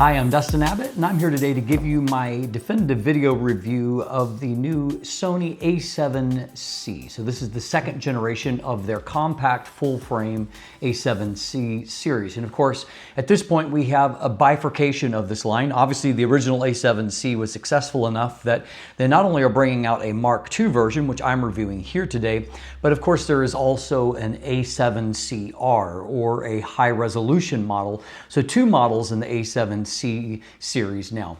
Hi, I'm Dustin Abbott, and I'm here today to give you my definitive video review of the new Sony a7C. So this is the second generation of their compact full-frame a7C series. And of course, at this point, we have a bifurcation of this line. Obviously, the original a7C was successful enough that they not only are bringing out a Mark II version, which I'm reviewing here today, but of course, there is also an a7CR, or a high-resolution model. So two models in the a7C series now.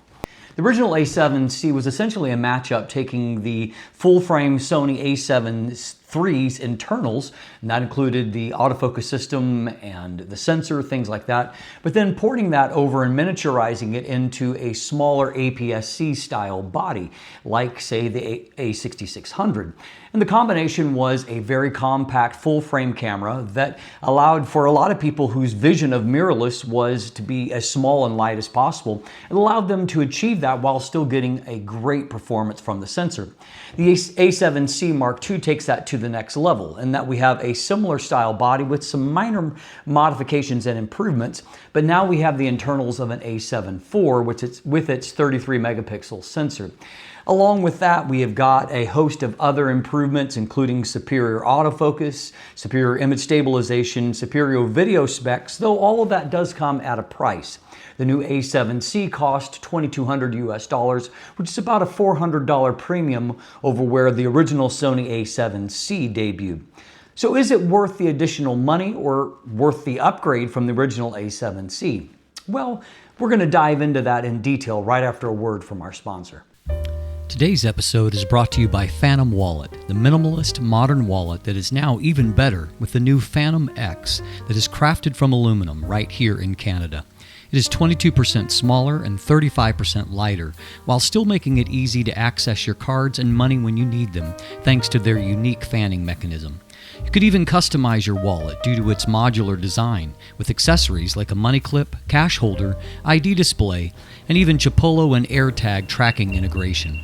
The original a7C was essentially a matchup taking the full-frame Sony a7 III's internals, and that included the autofocus system and the sensor, things like that, but then porting that over and miniaturizing it into a smaller APS-C style body, like say the a6600. And the combination was a very compact full-frame camera that allowed for a lot of people whose vision of mirrorless was to be as small and light as possible. It allowed them to achieve that while still getting a great performance from the sensor. The a7C Mark II takes that to the next level, in that we have a similar style body with some minor modifications and improvements, but now we have the internals of an a7 IV, with its 33 megapixel sensor. Along with that, we have got a host of other improvements, including superior autofocus, superior image stabilization, superior video specs, though all of that does come at a price. The new a7C cost $2,200 US, which is about a $400 premium over where the original Sony a7C debuted. So is it worth the additional money or worth the upgrade from the original a7C? Well, we're going to dive into that in detail right after a word from our sponsor. Today's episode is brought to you by Fantom Wallet, the minimalist modern wallet that is now even better with the new Fantom X that is crafted from aluminum right here in Canada. It is 22% smaller and 35% lighter, while still making it easy to access your cards and money when you need them, thanks to their unique fanning mechanism. You could even customize your wallet due to its modular design, with accessories like a money clip, cash holder, ID display, and even Chipolo and AirTag tracking integration.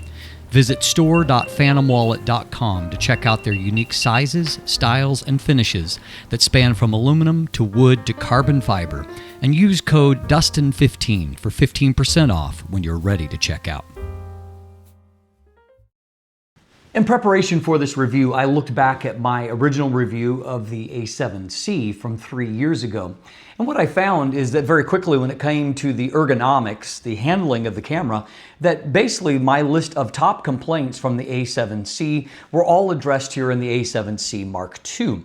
Visit store.fantomwallet.com to check out their unique sizes, styles, and finishes that span from aluminum to wood to carbon fiber, and use code DUSTIN15 for 15% off when you're ready to check out. In preparation for this review, I looked back at my original review of the a7C from 3 years ago. And what I found is that very quickly when it came to the ergonomics, the handling of the camera, that basically my list of top complaints from the a7C were all addressed here in the a7C Mark II.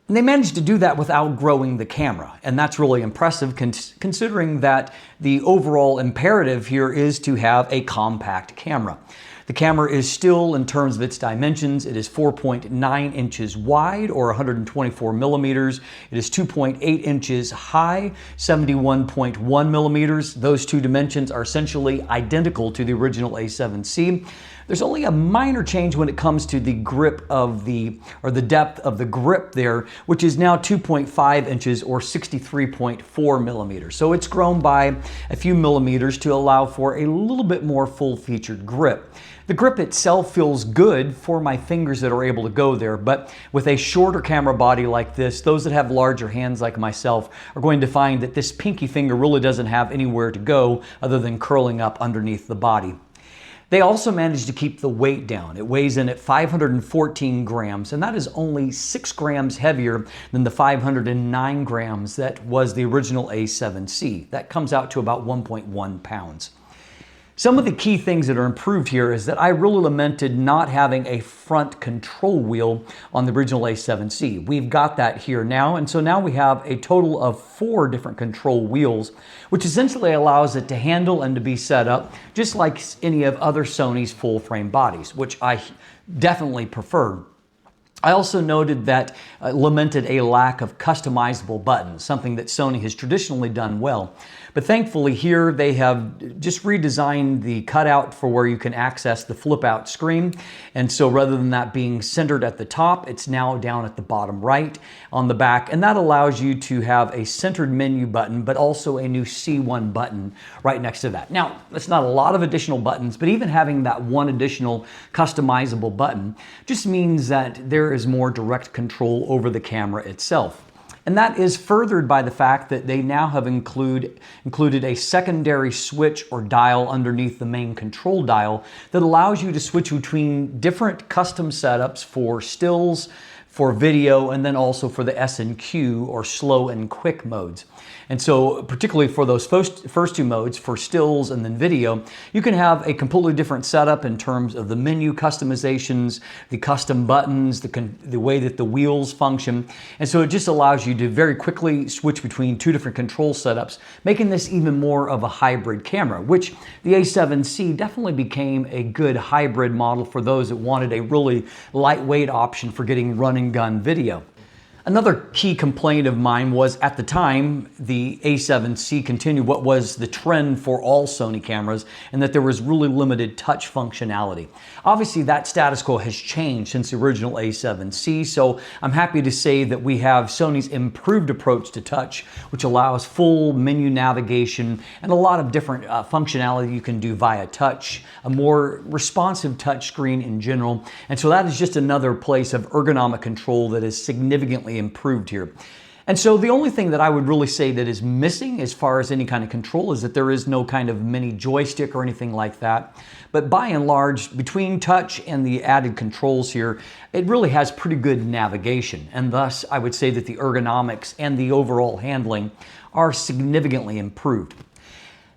And they managed to do that without growing the camera. And that's really impressive considering that the overall imperative here is to have a compact camera. The camera is still, in terms of its dimensions, it is 4.9 inches wide, or 124 millimeters. It is 2.8 inches high, 71.1 millimeters. Those two dimensions are essentially identical to the original a7C. There's only a minor change when it comes to the grip of the depth of the grip there, which is now 2.5 inches or 63.4 millimeters. So it's grown by a few millimeters to allow for a little bit more full-featured grip. The grip itself feels good for my fingers that are able to go there, but with a shorter camera body like this, those that have larger hands like myself are going to find that this pinky finger really doesn't have anywhere to go other than curling up underneath the body. They also managed to keep the weight down. It weighs in at 514 grams, and that is only 6 grams heavier than the 509 grams that was the original a7C. That comes out to about 1.1 pounds. Some of the key things that are improved here is that I really lamented not having a front control wheel on the original a7C. We've got that here now, and so now we have a total of 4 different control wheels, which essentially allows it to handle and to be set up just like any of other Sony's full-frame bodies, which I definitely prefer. I also noted that lamented a lack of customizable buttons, something that Sony has traditionally done well. But thankfully here they have just redesigned the cutout for where you can access the flip out screen. And so rather than that being centered at the top, it's now down at the bottom right on the back. And that allows you to have a centered menu button, but also a new C1 button right next to that. Now, that's not a lot of additional buttons, but even having that one additional customizable button just means that there is more direct control over the camera itself. And that is furthered by the fact that they now have included a secondary switch or dial underneath the main control dial that allows you to switch between different custom setups for stills, for video, and then also for the S&Q or slow and quick modes. And so particularly for those first two modes, for stills and then video, you can have a completely different setup in terms of the menu customizations, the custom buttons, the way that the wheels function. And so it just allows you to very quickly switch between two different control setups, making this even more of a hybrid camera, which the A7C definitely became a good hybrid model for those that wanted a really lightweight option for getting run and gun video. Another key complaint of mine was, at the time, the A7C continued what was the trend for all Sony cameras, and that there was really limited touch functionality. Obviously, that status quo has changed since the original A7C, so I'm happy to say that we have Sony's improved approach to touch, which allows full menu navigation and a lot of different functionality you can do via touch, a more responsive touch screen in general, and so that is just another place of ergonomic control that is significantly improved here. And so the only thing that I would really say that is missing as far as any kind of control is that there is no kind of mini joystick or anything like that. But by and large, between touch and the added controls here, it really has pretty good navigation. And thus, I would say that the ergonomics and the overall handling are significantly improved.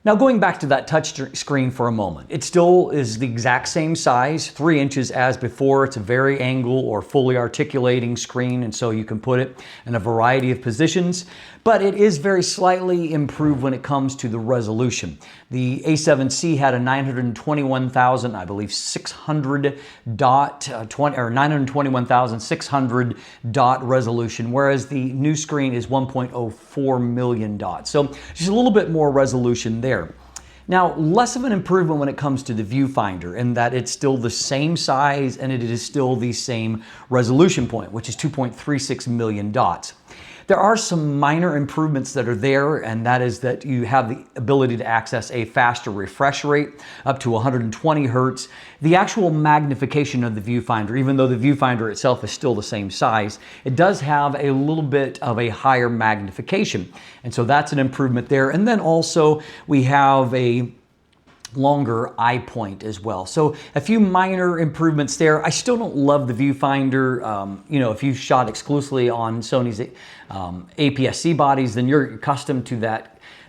Now, going back to that touch screen for a moment, it still is the exact same size, 3 inches as before. It's a vari-angle or fully articulating screen, and so you can put it in a variety of positions, but it is very slightly improved when it comes to the resolution. The A7C had a 921,000, I believe, 600 dot, or 921,600 dot resolution, whereas the new screen is 1.04 million dots. So just a little bit more resolution there. Now, less of an improvement when it comes to the viewfinder, in that it's still the same size and it is still the same resolution point, which is 2.36 million dots. There are some minor improvements that are there, and that is that you have the ability to access a faster refresh rate up to 120 hertz. The actual magnification of the viewfinder, even though the viewfinder itself is still the same size, it does have a little bit of a higher magnification. And so that's an improvement there. And then also we have a longer eye point as well. So a few minor improvements there. I still don't love the viewfinder. You know, if you shot exclusively on Sony's APS-C bodies, then you're accustomed to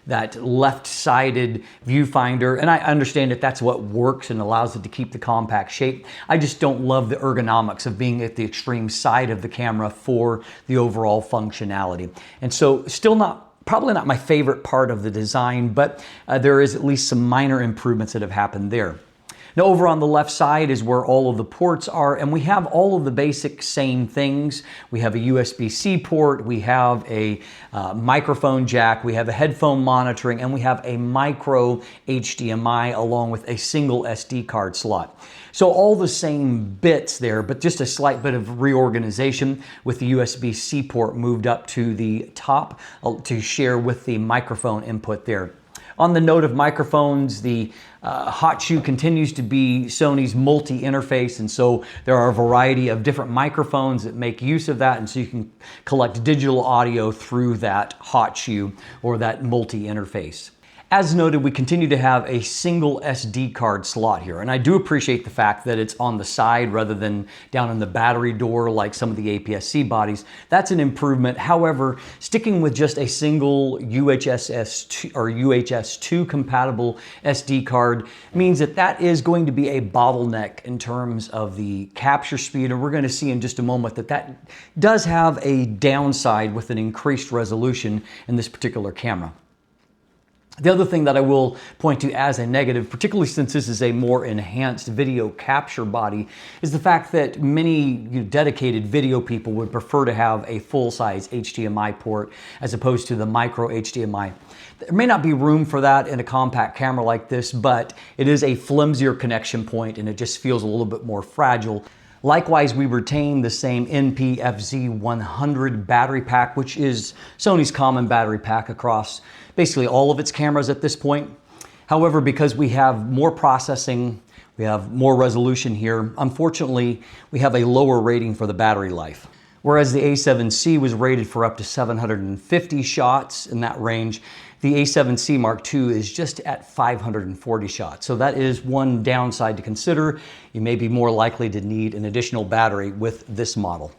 that left-sided viewfinder, and I understand that that's what works and allows it to keep the compact shape. I just don't love the ergonomics of being at the extreme side of the camera for the overall functionality. And so still probably not my favorite part of the design, but there is at least some minor improvements that have happened there. Now, over on the left side is where all of the ports are, and we have all of the basic same things. We have a USB-C port, we have a microphone jack, we have a headphone monitoring, and we have a micro HDMI along with a single SD card slot. So all the same bits there, but just a slight bit of reorganization with the USB-C port moved up to the top to share with the microphone input there. On the note of microphones, the hot shoe continues to be Sony's multi-interface, and so there are a variety of different microphones that make use of that, and so you can collect digital audio through that hot shoe or that multi-interface. As noted, we continue to have a single SD card slot here, and I do appreciate the fact that it's on the side rather than down in the battery door like some of the APS-C bodies. That's an improvement. However, sticking with just a single UHS-2 or UHS-2 compatible SD card means that that is going to be a bottleneck in terms of the capture speed, and we're going to see in just a moment that that does have a downside with an increased resolution in this particular camera. The other thing that I will point to as a negative, particularly since this is a more enhanced video capture body, is the fact that many dedicated video people would prefer to have a full-size HDMI port as opposed to the micro HDMI. There may not be room for that in a compact camera like this, but it is a flimsier connection point and it just feels a little bit more fragile. Likewise, we retain the same NP-FZ100 battery pack, which is Sony's common battery pack across basically all of its cameras at this point. However, because we have more processing, we have more resolution here, unfortunately, we have a lower rating for the battery life. Whereas the A7C was rated for up to 750 shots in that range, the A7C Mark II is just at 540 shots. So that is one downside to consider. You may be more likely to need an additional battery with this model.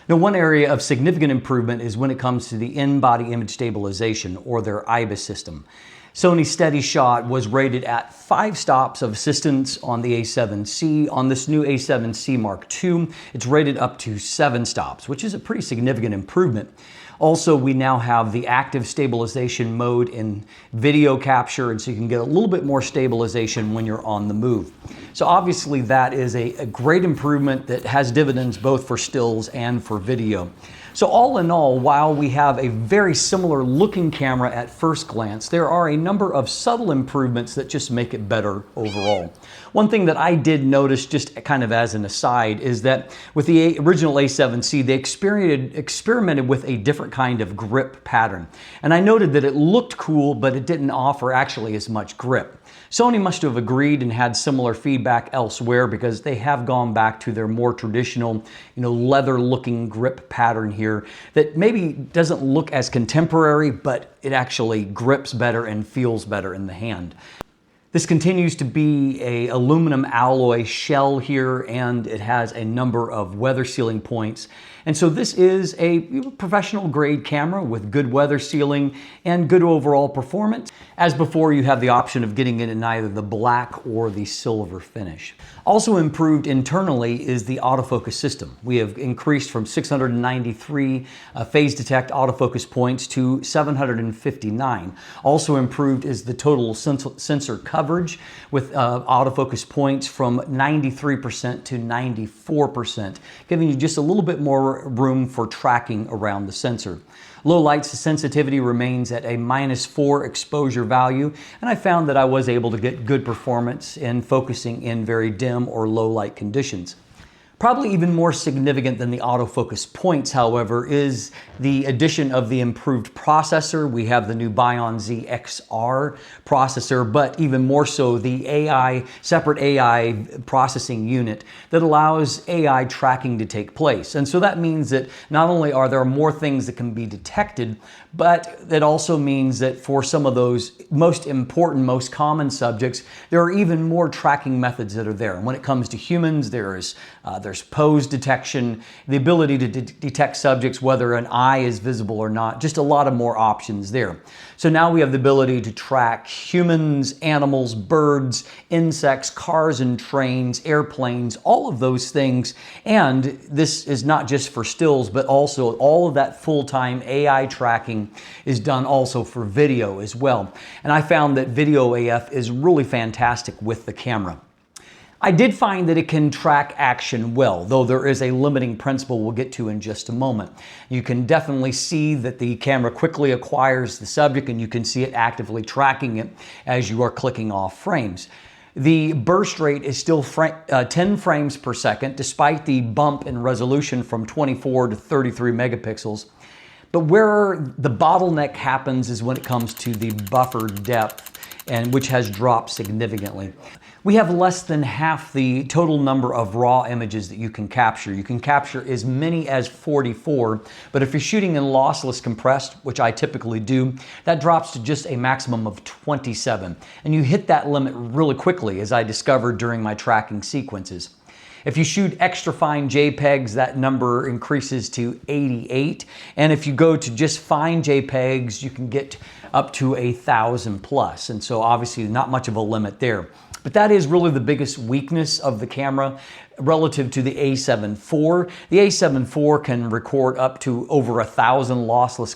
Now, one area of significant improvement is when it comes to the in-body image stabilization, or their IBIS system. Sony Steady Shot was rated at 5 stops of assistance on the A7C. On this new A7C Mark II, it's rated up to 7 stops, which is a pretty significant improvement. Also, we now have the active stabilization mode in video capture, and so you can get a little bit more stabilization when you're on the move. So obviously that is a great improvement that has dividends both for stills and for video. So all in all, while we have a very similar looking camera at first glance, there are a number of subtle improvements that just make it better overall. One thing that I did notice, just kind of as an aside, is that with the original A7C, they experimented with a different kind of grip pattern. And I noted that it looked cool, but it didn't offer actually as much grip. Sony must have agreed and had similar feedback elsewhere, because they have gone back to their more traditional, leather-looking grip pattern here that maybe doesn't look as contemporary, but it actually grips better and feels better in the hand. This continues to be an aluminum alloy shell here, and it has a number of weather sealing points. And so this is a professional grade camera with good weather sealing and good overall performance. As before, you have the option of getting it in either the black or the silver finish. Also improved internally is the autofocus system. We have increased from 693 phase detect autofocus points to 759. Also improved is the total sensor coverage, with autofocus points from 93% to 94%, giving you just a little bit more room for tracking around the sensor. Low light sensitivity remains at a -4 exposure value, and I found that I was able to get good performance in focusing in very dim or low light conditions. Probably even more significant than the autofocus points, however, is the addition of the improved processor. We have the new Bion Z XR processor, but even more so the separate AI processing unit that allows AI tracking to take place. And so that means that not only are there more things that can be detected, but that also means that for some of those most important, most common subjects, there are even more tracking methods that are there. And when it comes to humans, there's pose detection, the ability to detect subjects, whether an eye is visible or not, just a lot of more options there. So now we have the ability to track humans, animals, birds, insects, cars and trains, airplanes, all of those things. And this is not just for stills, but also all of that full-time AI tracking is done also for video as well. And I found that video AF is really fantastic with the camera. I did find that it can track action well, though there is a limiting principle we'll get to in just a moment. You can definitely see that the camera quickly acquires the subject, and you can see it actively tracking it as you are clicking off frames. The burst rate is still 10 frames per second, despite the bump in resolution from 24 to 33 megapixels. But where the bottleneck happens is when it comes to the buffer depth, and which has dropped significantly. We have less than half the total number of raw images that you can capture. You can capture as many as 44, but if you're shooting in lossless compressed, which I typically do, that drops to just a maximum of 27. And you hit that limit really quickly, as I discovered during my tracking sequences. If you shoot extra fine JPEGs, that number increases to 88. And if you go to just fine JPEGs, you can get up to 1,000 plus. And so obviously not much of a limit there. But that is really the biggest weakness of the camera relative to the A7 IV. The A7 IV can record up to over 1,000 lossless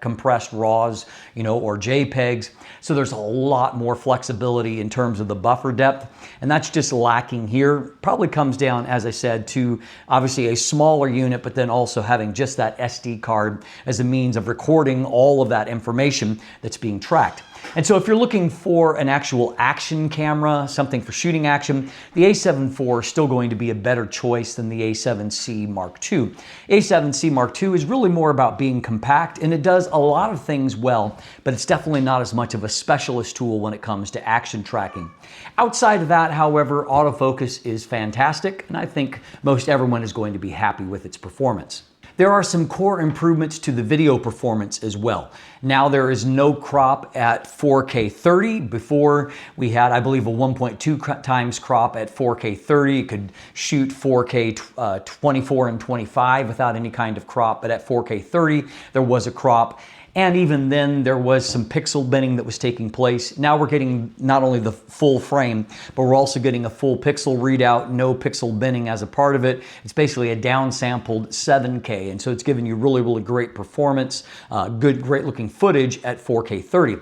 compressed RAWs, or JPEGs. So there's a lot more flexibility in terms of the buffer depth, and that's just lacking here. Probably comes down, as I said, to obviously a smaller unit, but then also having just that SD card as a means of recording all of that information that's being tracked. And so if you're looking for an actual action camera, something for shooting action, the A7 IV is still going to be a better choice than the A7C Mark II. A7C Mark II is really more about being compact, and it does a lot of things well, but it's definitely not as much of a specialist tool when it comes to action tracking. Outside of that, however, autofocus is fantastic, and I think most everyone is going to be happy with its performance. There are some core improvements to the video performance as well. Now there is no crop at 4K 30. Before we had, I believe, a 1.2 times crop at 4K 30. It could shoot 4K 24 and 25 without any kind of crop, but at 4K 30 there was a crop. And even then, there was some pixel binning that was taking place. Now we're getting not only the full frame, but we're also getting a full pixel readout, no pixel binning as a part of it. It's basically a downsampled 7K, and so it's giving you really, really great performance, great looking footage at 4K 30.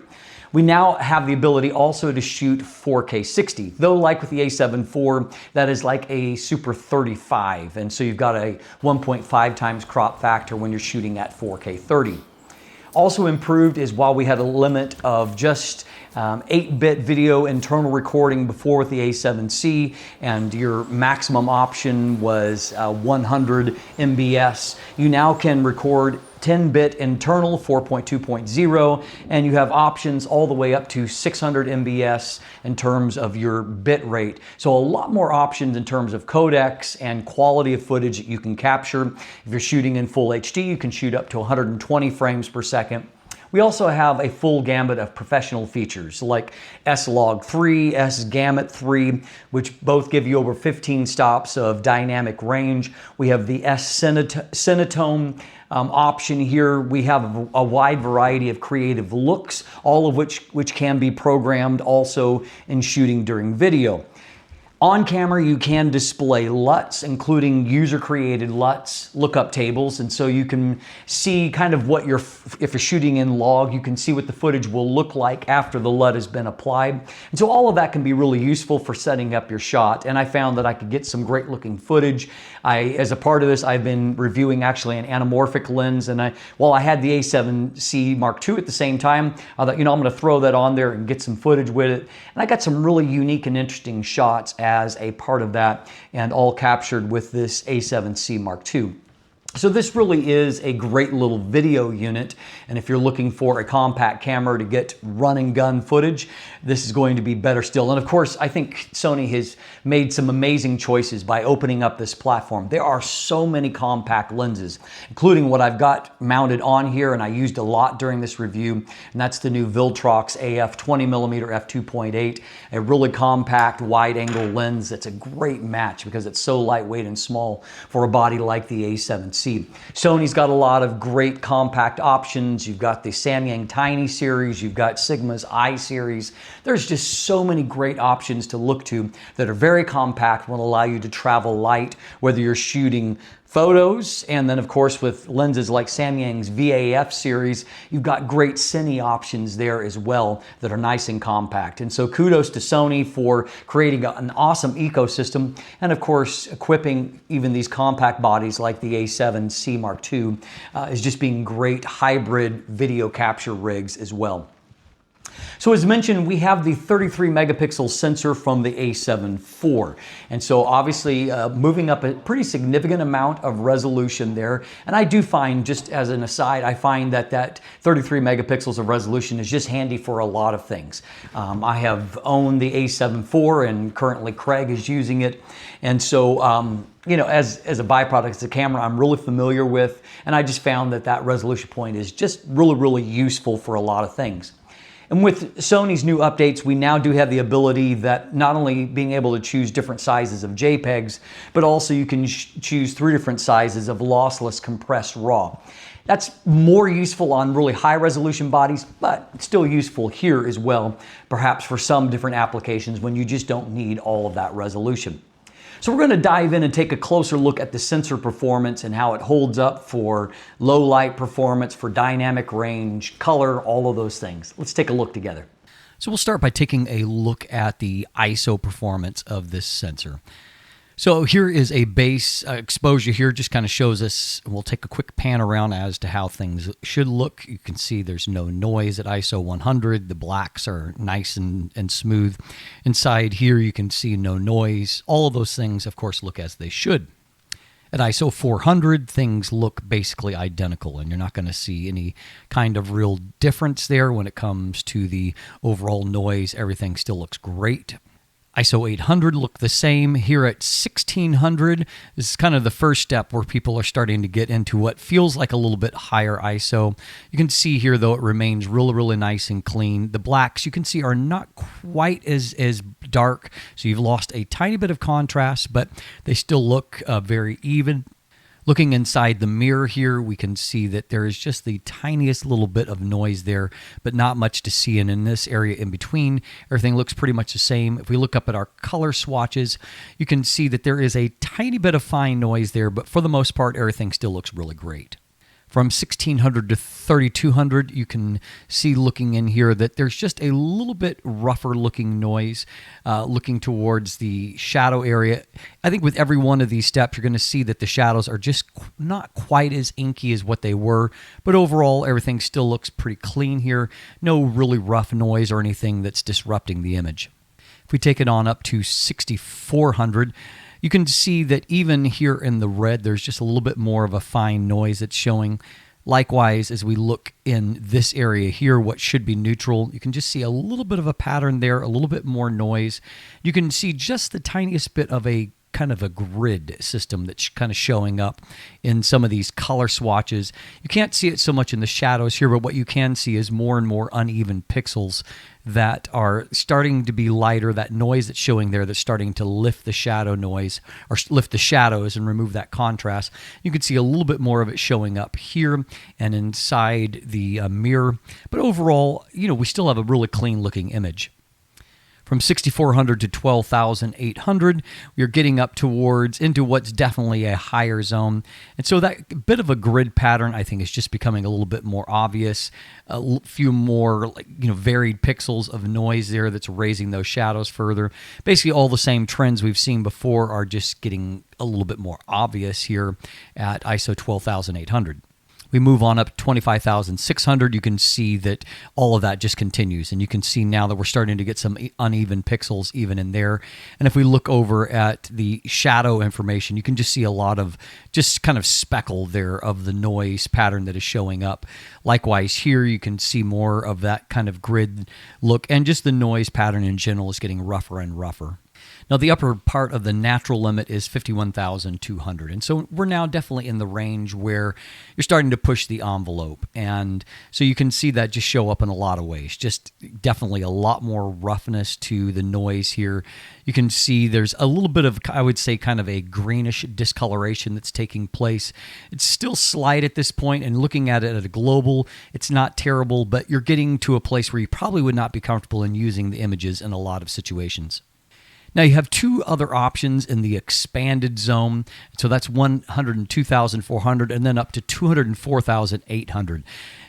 We now have the ability also to shoot 4K 60, though like with the A7 IV, that is like a Super 35, and so you've got a 1.5 times crop factor when you're shooting at 4K 30. Also improved is while we had a limit of just 8-bit video internal recording before with the A7C, and your maximum option was 100 MBS, you now can record 10-bit internal 4.2.0, and you have options all the way up to 600 MBS in terms of your bit rate. So a lot more options in terms of codecs and quality of footage that you can capture. If you're shooting in full HD, you can shoot up to 120 frames per second. We also have a full gamut of professional features like S-Log3, S-Gamut 3, which both give you over 15 stops of dynamic range. We have the S-Cinetone option here. We have a wide variety of creative looks, all of which can be programmed also in shooting during video. On camera, you can display LUTs, including user-created LUTs, lookup tables, and so you can see kind of what if you're shooting in log, you can see what the footage will look like after the LUT has been applied. And so all of that can be really useful for setting up your shot, and I found that I could get some great-looking footage. As a part of this, I've been reviewing actually an anamorphic lens, and while I had the A7C Mark II at the same time, I thought, I'm going to throw that on there and get some footage with it, and I got some really unique and interesting shots as a part of that, and all captured with this A7C Mark II. So this really is a great little video unit, and if you're looking for a compact camera to get run and gun footage, this is going to be better still. And of course, I think Sony has made some amazing choices by opening up this platform. There are so many compact lenses, including what I've got mounted on here and I used a lot during this review, and that's the new Viltrox AF 20mm f2.8, a really compact wide-angle lens that's a great match because it's so lightweight and small for a body like the A7C. Sony's got a lot of great compact options. You've got the Samyang Tiny series, you've got Sigma's I series. There's just so many great options to look to that are very compact, will allow you to travel light, whether you're shooting photos, and then of course with lenses like Samyang's VAF series, you've got great cine options there as well that are nice and compact. And so kudos to Sony for creating an awesome ecosystem, and of course equipping even these compact bodies like the A7C Mark II is just being great hybrid video capture rigs as well. So as mentioned, we have the 33 megapixel sensor from the A7 IV. And so obviously moving up a pretty significant amount of resolution there. And I do find, just as an aside, I find that 33 megapixels of resolution is just handy for a lot of things. I have owned the A7 IV and currently Craig is using it. And so as a byproduct, as a camera I'm really familiar with, and I just found that resolution point is just really, really useful for a lot of things. And with Sony's new updates, we now do have the ability that not only being able to choose different sizes of JPEGs, but also you can choose 3 different sizes of lossless compressed RAW. That's more useful on really high resolution bodies, but it's still useful here as well, perhaps for some different applications when you just don't need all of that resolution. So we're going to dive in and take a closer look at the sensor performance and how it holds up for low light performance, for dynamic range, color, all of those things. Let's take a look together. So we'll start by taking a look at the ISO performance of this sensor. So here is a base exposure here, just kind of shows us, and we'll take a quick pan around as to how things should look. You can see there's no noise at ISO 100. The blacks are nice and smooth. Inside here you can see no noise. All of those things, of course, look as they should. At ISO 400, things look basically identical, and you're not going to see any kind of real difference there when it comes to the overall noise. Everything still looks great. ISO 800 look the same. Here at 1600, this is kind of the first step where people are starting to get into what feels like a little bit higher ISO. You can see here, though, it remains really, really nice and clean. The blacks, you can see, are not quite as dark, so you've lost a tiny bit of contrast, but they still look very even. Looking inside the mirror here, we can see that there is just the tiniest little bit of noise there, but not much to see. And in this area in between, everything looks pretty much the same. If we look up at our color swatches, you can see that there is a tiny bit of fine noise there, but for the most part, everything still looks really great. From 1600 to 3200, you can see looking in here that there's just a little bit rougher looking noise looking towards the shadow area. I think with every one of these steps, you're going to see that the shadows are just not quite as inky as what they were, but overall, everything still looks pretty clean here. No really rough noise or anything that's disrupting the image. If we take it on up to 6400, you can see that even here in the red, there's just a little bit more of a fine noise that's showing. Likewise, as we look in this area here, what should be neutral, you can just see a little bit of a pattern there, a little bit more noise. You can see just the tiniest bit of a kind of a grid system that's kind of showing up in some of these color swatches. You can't see it so much in the shadows here, but what you can see is more and more uneven pixels that are starting to be lighter. That noise that's showing there that's starting to lift the shadow noise or lift the shadows and remove that contrast. You can see a little bit more of it showing up here and inside the mirror. But overall, we still have a really clean looking image. From 6400 to 12,800, we're getting up towards into what's definitely a higher zone. And so that bit of a grid pattern, I think, is just becoming a little bit more obvious. A few more varied pixels of noise there that's raising those shadows further. Basically, all the same trends we've seen before are just getting a little bit more obvious here at ISO 12,800. We move on up to 25,600. You can see that all of that just continues. And you can see now that we're starting to get some uneven pixels even in there. And if we look over at the shadow information, you can just see a lot of just kind of speckle there of the noise pattern that is showing up. Likewise here, you can see more of that kind of grid look. And just the noise pattern in general is getting rougher and rougher. Now, the upper part of the natural limit is 51,200. And so we're now definitely in the range where you're starting to push the envelope. And so you can see that just show up in a lot of ways. Just definitely a lot more roughness to the noise here. You can see there's a little bit of, I would say, kind of a greenish discoloration that's taking place. It's still slight at this point, and looking at it at a global, it's not terrible, but you're getting to a place where you probably would not be comfortable in using the images in a lot of situations. Now you have two other options in the expanded zone. So that's 102,400 and then up to 204,800.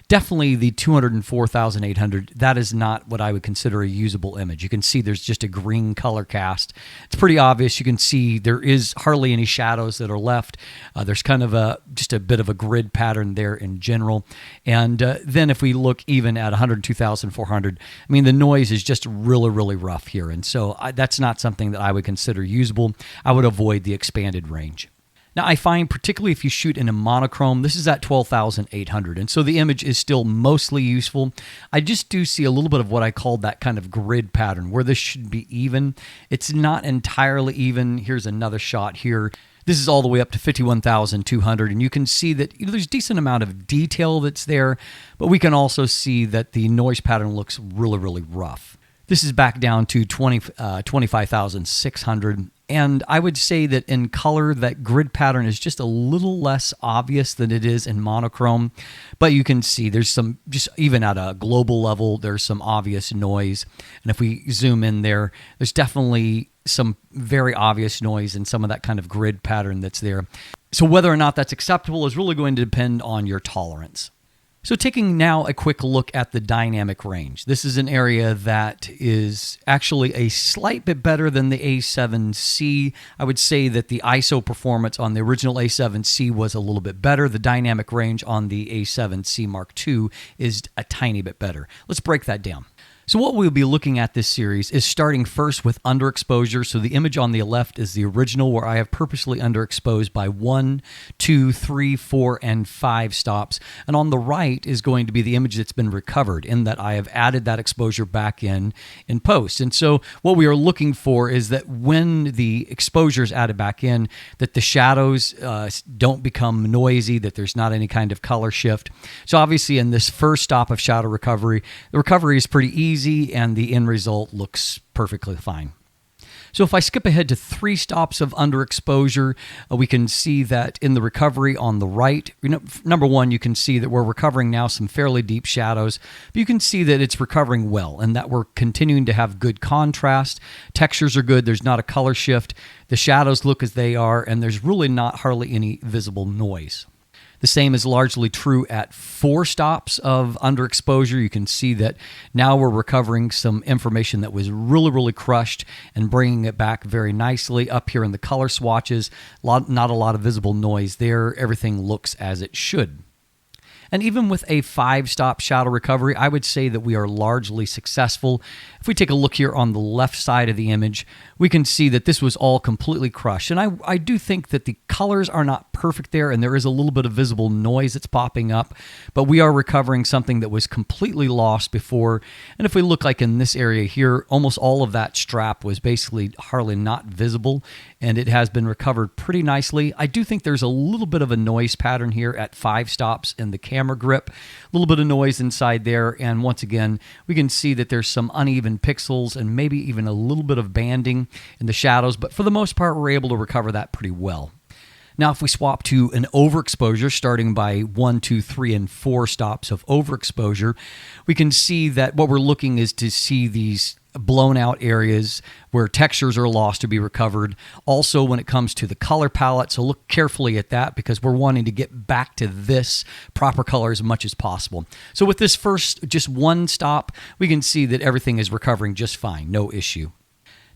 Definitely the 204,800, that is not what I would consider a usable image. You can see there's just a green color cast. It's pretty obvious. You can see there is hardly any shadows that are left. There's kind of just a bit of a grid pattern there in general. And then if we look even at 102,400, I mean, the noise is just really, really rough here. And so that's not something that I would consider usable. I would avoid the expanded range. Now, I find particularly if you shoot in a monochrome, this is at 12,800, and so the image is still mostly useful. I just do see a little bit of what I call that kind of grid pattern, where this should be even. It's not entirely even. Here's another shot here. This is all the way up to 51,200, and you can see that there's a decent amount of detail that's there, but we can also see that the noise pattern looks really, really rough. This is back down to 25,600. And I would say that in color, that grid pattern is just a little less obvious than it is in monochrome. But you can see there's some, just even at a global level, there's some obvious noise. And if we zoom in there, there's definitely some very obvious noise in some of that kind of grid pattern that's there. So whether or not that's acceptable is really going to depend on your tolerance. So taking now a quick look at the dynamic range. This is an area that is actually a slight bit better than the A7C. I would say that the ISO performance on the original A7C was a little bit better. The dynamic range on the A7C Mark II is a tiny bit better. Let's break that down. So what we'll be looking at this series is starting first with underexposure. So the image on the left is the original, where I have purposely underexposed by 1, 2, 3, 4, and 5 stops. And on the right is going to be the image that's been recovered, in that I have added that exposure back in post. And so what we are looking for is that when the exposure is added back in, that the shadows don't become noisy, that there's not any kind of color shift. So obviously in this first stop of shadow recovery, the recovery is pretty easy, and the end result looks perfectly fine. So if I skip ahead to 3 stops of underexposure, we can see that in the recovery on the right, number one, you can see that we're recovering now some fairly deep shadows, but you can see that it's recovering well and that we're continuing to have good contrast. Textures are good. There's not a color shift. The shadows look as they are, and there's really not hardly any visible noise. The same is largely true at 4 stops of underexposure. You can see that now we're recovering some information that was really crushed and bringing it back very nicely. Up here in the color swatches, not a lot of visible noise there. Everything looks as it should. And even with a 5-stop shadow recovery, I would say that we are largely successful. If we take a look here on the left side of the image, we can see that this was all completely crushed. And I do think that the colors are not perfect there, and there is a little bit of visible noise that's popping up, but we are recovering something that was completely lost before. And if we look like in this area here, almost all of that strap was basically hardly not visible, and it has been recovered pretty nicely. I do think there's a little bit of a noise pattern here at 5 stops in the camera grip, a little bit of noise inside there, and once again we can see that there's some uneven pixels and maybe even a little bit of banding in the shadows, but for the most part we're able to recover that pretty well. Now if we swap to an overexposure, starting by 1, 2, 3, and 4 stops of overexposure, we can see that what we're looking is to see these blown out areas where textures are lost to be recovered. Also, when it comes to the color palette, so look carefully at that because we're wanting to get back to this proper color as much as possible. So with this first just 1 stop, we can see that everything is recovering just fine, no issue.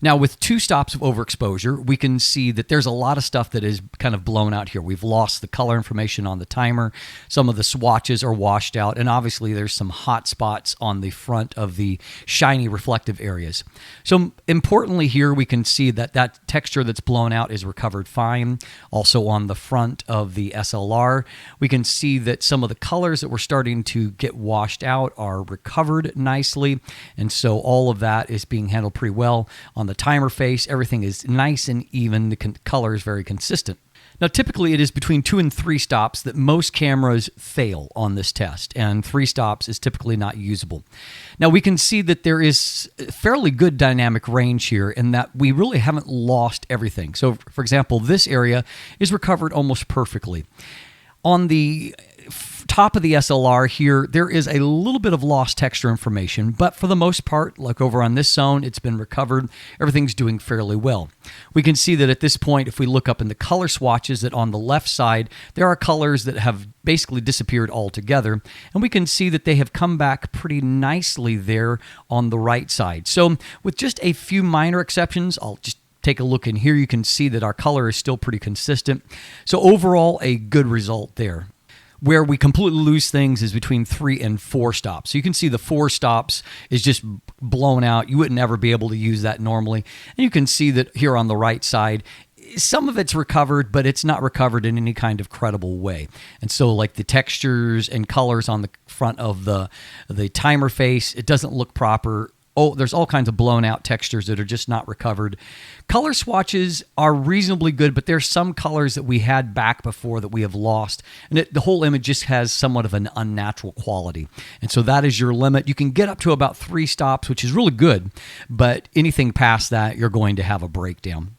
Now with 2 stops of overexposure, we can see that there's a lot of stuff that is kind of blown out here. We've lost the color information on the timer. Some of the swatches are washed out, and obviously there's some hot spots on the front of the shiny reflective areas. So importantly here, we can see that that texture that's blown out is recovered fine. Also on the front of the SLR, we can see that some of the colors that were starting to get washed out are recovered nicely, and so all of that is being handled pretty well. On the timer face, everything is nice and even. The color is very consistent. Now, typically it is between 2 and 3 stops that most cameras fail on this test, and 3 stops is typically not usable. Now, we can see that there is fairly good dynamic range here in that we really haven't lost everything. So, for example, this area is recovered almost perfectly. On the top of the SLR here, there is a little bit of lost texture information, but for the most part, like over on this zone, it's been recovered. Everything's doing fairly well. We can see that at this point, if we look up in the color swatches, that on the left side, there are colors that have basically disappeared altogether, and we can see that they have come back pretty nicely there on the right side. So with just a few minor exceptions, I'll just take a look in here. You can see that our color is still pretty consistent. So overall, a good result there. Where we completely lose things is between 3 and 4 stops. So you can see the 4 stops is just blown out. You wouldn't ever be able to use that normally. And you can see that here on the right side, some of it's recovered, but it's not recovered in any kind of credible way. And so like the textures and colors on the front of the timer face, it doesn't look proper. Oh, there's all kinds of blown out textures that are just not recovered. Color swatches are reasonably good, but there's some colors that we had back before that we have lost. And the whole image just has somewhat of an unnatural quality. And so that is your limit. You can get up to about 3 stops, which is really good, but anything past that, you're going to have a breakdown.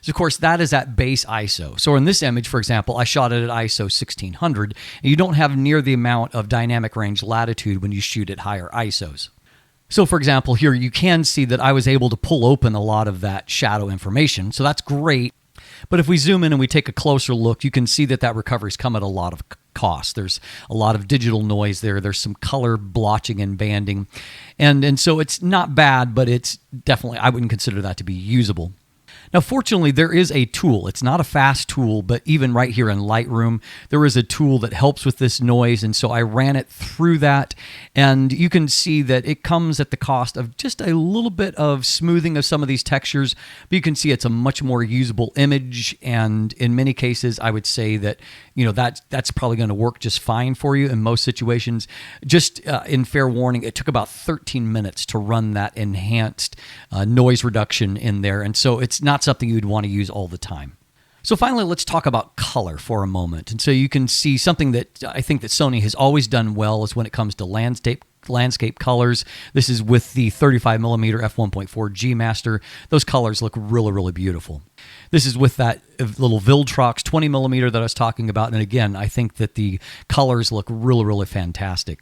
So, of course, that is at base ISO. So in this image, for example, I shot it at ISO 1600, and you don't have near the amount of dynamic range latitude when you shoot at higher ISOs. So for example, here you can see that I was able to pull open a lot of that shadow information. So that's great. But if we zoom in and we take a closer look, you can see that that recovery's come at a lot of cost. There's a lot of digital noise there. There's some color blotching and banding. And so it's not bad, but it's definitely, I wouldn't consider that to be usable. Now, Now, fortunately, there is a tool. It's not a fast tool, but even right here in Lightroom, there is a tool that helps with this noise. And so I ran it through that. And you can see that it comes at the cost of just a little bit of smoothing of some of these textures. But you can see it's a much more usable image. And in many cases, I would say that, that's probably going to work just fine for you in most situations. Just in fair warning, it took about 13 minutes to run that enhanced noise reduction in there. And so it's not something you'd want to use all the time. So finally, let's talk about color for a moment. And so you can see something that I think that Sony has always done well is when it comes to landscape colors. This is with the 35mm f1.4 G Master. Those colors look really, really beautiful. This is with that little Viltrox 20mm that I was talking about. And again, I think that the colors look really, really fantastic.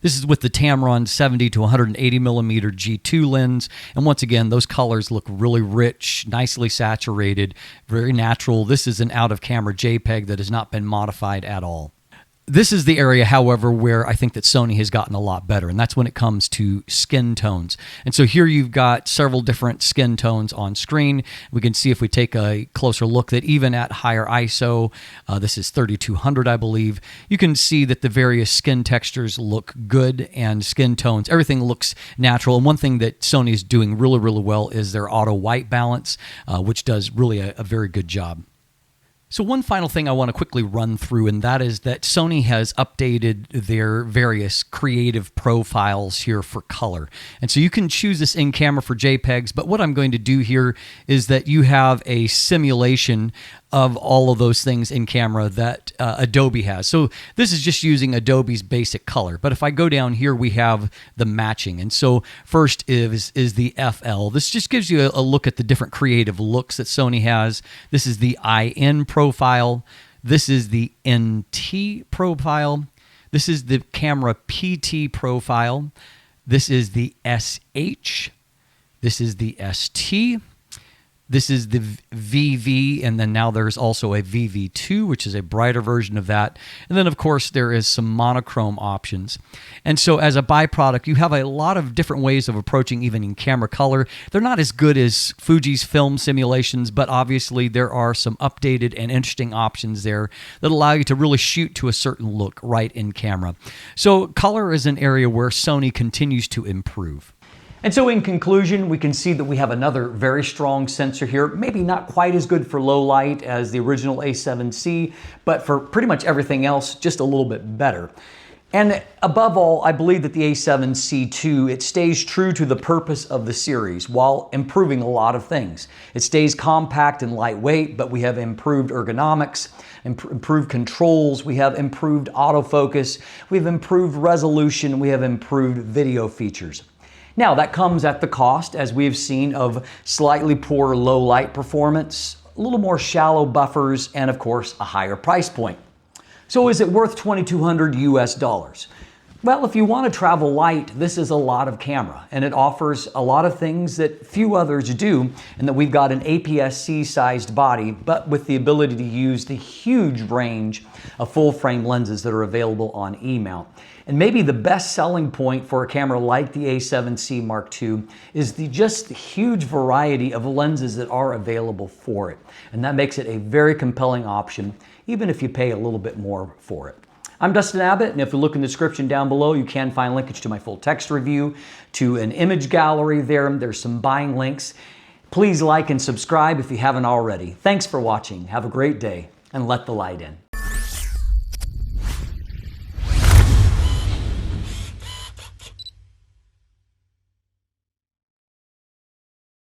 This is with the Tamron 70 to 180mm G2 lens. And once again, those colors look really rich, nicely saturated, very natural. This is an out-of-camera JPEG that has not been modified at all. This is the area, however, where I think that Sony has gotten a lot better, and that's when it comes to skin tones. And so here you've got several different skin tones on screen. We can see if we take a closer look that even at higher ISO, this is 3200, I believe, you can see that the various skin textures look good and skin tones, everything looks natural. And one thing that Sony is doing really, really well is their auto white balance, which does really a very good job. So one final thing I want to quickly run through, and that is that Sony has updated their various creative profiles here for color. And so you can choose this in camera for JPEGs, but what I'm going to do here is that you have a simulation of all of those things in camera that Adobe has. So this is just using Adobe's basic color. But if I go down here, we have the matching. And so first is the FL. This just gives you a look at the different creative looks that Sony has. This is the IN profile. This is the NT profile. This is the camera PT profile. This is the SH. This is the ST. This is the VV, and then now there's also a VV2, which is a brighter version of that. And then, of course, there is some monochrome options. And so as a byproduct, you have a lot of different ways of approaching even in camera color. They're not as good as Fuji's film simulations, but obviously there are some updated and interesting options there that allow you to really shoot to a certain look right in camera. So color is an area where Sony continues to improve. And so in conclusion, we can see that we have another very strong sensor here, maybe not quite as good for low light as the original A7C, but for pretty much everything else, just a little bit better. And above all, I believe that the A7C2, it stays true to the purpose of the series while improving a lot of things. It stays compact and lightweight, but we have improved ergonomics, improved controls, we have improved autofocus, we have improved resolution, we have improved video features. Now, that comes at the cost, as we have seen, of slightly poor low light performance, a little more shallow buffers, and of course, a higher price point. So is it worth $2,200 US? Well, if you want to travel light, this is a lot of camera, and it offers a lot of things that few others do, and that we've got an APS-C sized body, but with the ability to use the huge range of full frame lenses that are available on E-mount. And maybe the best selling point for a camera like the A7C Mark II is just the huge variety of lenses that are available for it. And that makes it a very compelling option, even if you pay a little bit more for it. I'm Dustin Abbott, and if you look in the description down below, you can find linkage to my full text review, to an image gallery there. There's some buying links. Please like and subscribe if you haven't already. Thanks for watching. Have a great day, and let the light in.